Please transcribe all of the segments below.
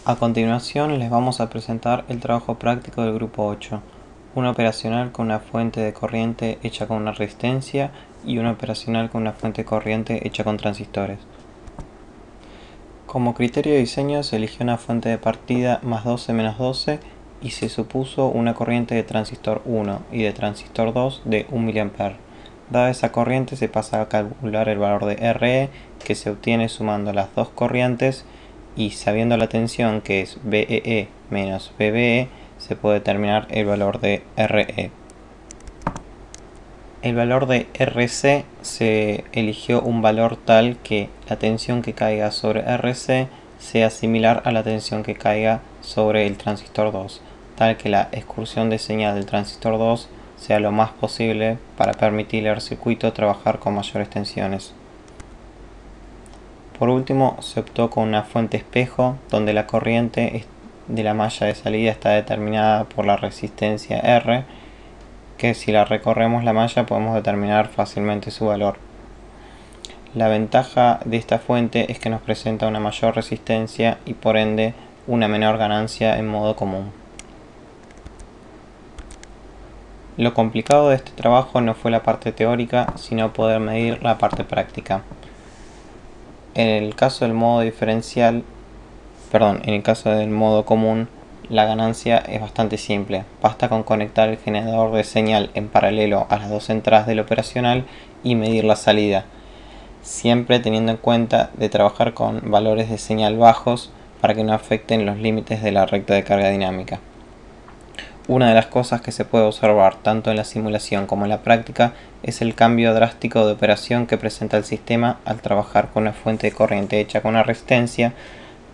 A continuación les vamos a presentar el trabajo práctico del grupo 8, una operacional con una fuente de corriente hecha con una resistencia y una operacional con una fuente de corriente hecha con transistores. Como criterio de diseño se eligió una fuente de partida más 12 menos 12 y se supuso una corriente de transistor 1 y de transistor 2 de 1 mA. Dada esa corriente se pasa a calcular el valor de RE, que se obtiene sumando las dos corrientes, y sabiendo la tensión, que es VEE menos VBE, se puede determinar el valor de RE. El valor de RC se eligió un valor tal que la tensión que caiga sobre RC sea similar a la tensión que caiga sobre el transistor 2, tal que la excursión de señal del transistor 2 sea lo más posible para permitir al circuito trabajar con mayores tensiones. Por último, se optó con una fuente espejo, donde la corriente de la malla de salida está determinada por la resistencia R, que si la recorremos la malla podemos determinar fácilmente su valor. La ventaja de esta fuente es que nos presenta una mayor resistencia y por ende una menor ganancia en modo común. Lo complicado de este trabajo no fue la parte teórica, sino poder medir la parte práctica. En el caso del modo común, la ganancia es bastante simple. Basta con conectar el generador de señal en paralelo a las dos entradas del operacional y medir la salida, siempre teniendo en cuenta de trabajar con valores de señal bajos para que no afecten los límites de la recta de carga dinámica. Una de las cosas que se puede observar tanto en la simulación como en la práctica es el cambio drástico de operación que presenta el sistema al trabajar con una fuente de corriente hecha con una resistencia,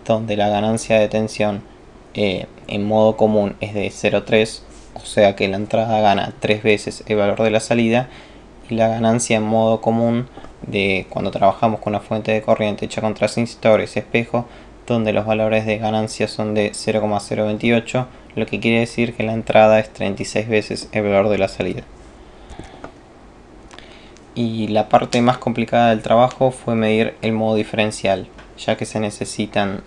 donde la ganancia de tensión en modo común es de 0,3, o sea que la entrada gana 3 veces el valor de la salida, y la ganancia en modo común de cuando trabajamos con una fuente de corriente hecha con transistores espejo, donde los valores de ganancia son de 0,028, lo que quiere decir que la entrada es 36 veces el valor de la salida. Y la parte más complicada del trabajo fue medir el modo diferencial, ya que se necesitan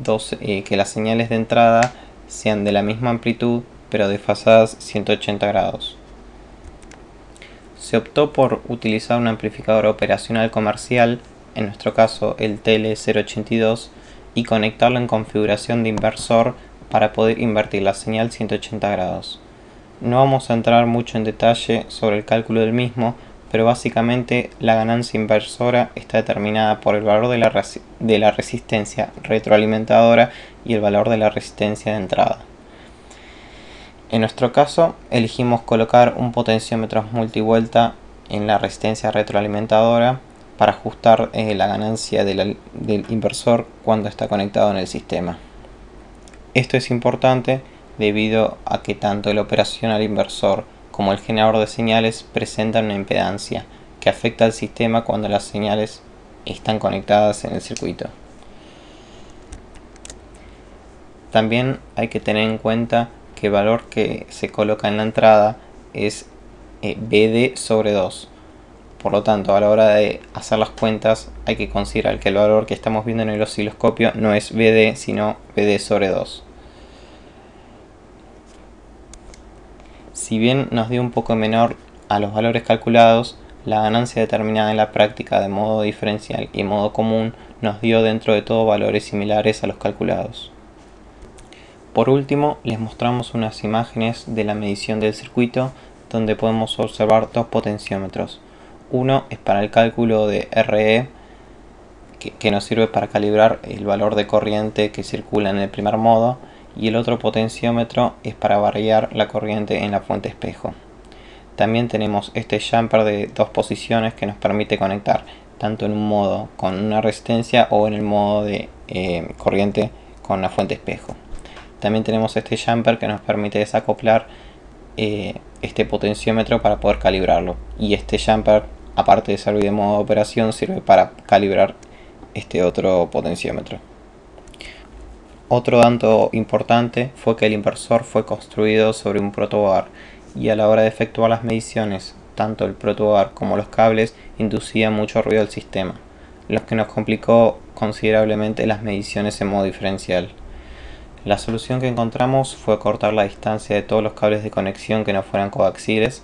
que las señales de entrada sean de la misma amplitud pero desfasadas 180 grados. Se optó por utilizar un amplificador operacional comercial, en nuestro caso el TL082, y conectarlo en configuración de inversor para poder invertir la señal 180 grados. No vamos a entrar mucho en detalle sobre el cálculo del mismo, pero básicamente la ganancia inversora está determinada por el valor de la resistencia retroalimentadora y el valor de la resistencia de entrada. En nuestro caso, elegimos colocar un potenciómetro multivuelta en la resistencia retroalimentadora para ajustar la ganancia del inversor cuando está conectado en el sistema. Esto es importante debido a que tanto el operacional inversor como el generador de señales presentan una impedancia que afecta al sistema cuando las señales están conectadas en el circuito. También hay que tener en cuenta que el valor que se coloca en la entrada es BD sobre 2. Por lo tanto, a la hora de hacer las cuentas hay que considerar que el valor que estamos viendo en el osciloscopio no es BD, sino BD sobre 2. Si bien nos dio un poco menor a los valores calculados, la ganancia determinada en la práctica de modo diferencial y modo común nos dio dentro de todo valores similares a los calculados. Por último, les mostramos unas imágenes de la medición del circuito donde podemos observar dos potenciómetros. Uno es para el cálculo de RE, que nos sirve para calibrar el valor de corriente que circula en el primer modo, y el otro potenciómetro es para variar la corriente en la fuente espejo. También tenemos este jumper de dos posiciones que nos permite conectar tanto en un modo con una resistencia o en el modo de corriente con la fuente espejo. También tenemos este jumper que nos permite desacoplar este potenciómetro para poder calibrarlo, y este jumper, aparte de servir de modo de operación, sirve para calibrar este otro potenciómetro. Otro dato importante fue que el inversor fue construido sobre un protoboard, y a la hora de efectuar las mediciones, tanto el protoboard como los cables inducían mucho ruido al sistema, lo que nos complicó considerablemente las mediciones en modo diferencial. La solución que encontramos fue cortar la distancia de todos los cables de conexión que no fueran coaxiales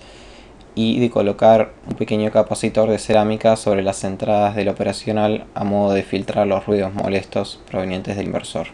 y de colocar un pequeño capacitor de cerámica sobre las entradas del operacional a modo de filtrar los ruidos molestos provenientes del inversor.